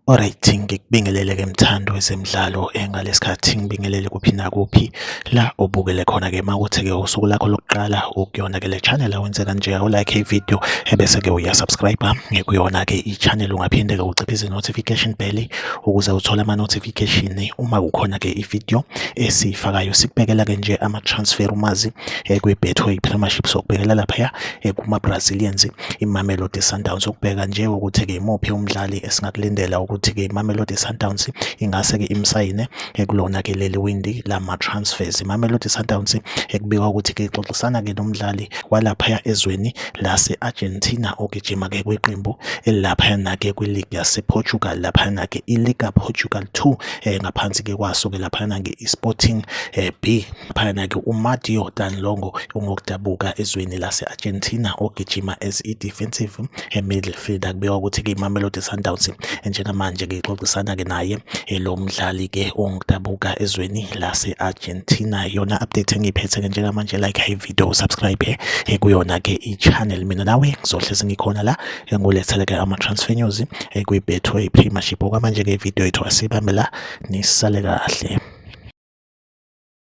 Alright, ngikubingelele-ke mthando wezemidlalo ngalesikhathi ngibingelele kuphi nakuphi la ubukele khona-ke mawukuthi-ke usuku lakho lokuqala ukuyona-ke le channel awenze kanje u-like ivideo ebese-ke uyasubscribe kuyona-ke i-channel ungaphinde-ke uciphize i-notification bell ukuze uthole ama-notification uma kukhona-ke ivideo esiyifakayo. Sikubekela-ke nje ama-transfer umazi kwi-Betway Premiership sokubhekela laphaya kuma-Brazilians iMamelodi Sundowns ukubheka nje ukuthi-ke imuphi umdlali esingakulindela ukuthi-ke iMamelodi Sundowns ingase-ke imsayine kulona-ke leli windi lama-transfers. iMamelodi Sundowns ekubikwa ukuthi-ke ixoxisana-ke nomdlali walaphaya ezweni lase-Argentina ogijima-ke kweqembu elilaphayana-ke kwiligi yase-Portugal laphayana-ke iLiga Portugal 2 ngaphansi-ke kwaso-ke laphayana-ke iSporting B laphayana-ke uMatteo Danlongo ungokudabuka ezweni lase-Argentina ogijima as i-defensive midfielder. Kubikwa ukuthi-ke iMamelodi Sundowns njengamanje-ke ixoxisana-ke naye lo mdlali-ke ongidabuka ezweni lase-Argentina. Yona update engiyiphethe-ke njengamanje, like ivideo, subscribe kuyona-ke i-channel. Mina nawe ngizohlezi ngikhona la ngulethele-ke ama-transfer news kwi-Betway Premiership. Okwamanje-ke ivideo yethu asibambe la, nisale kahle.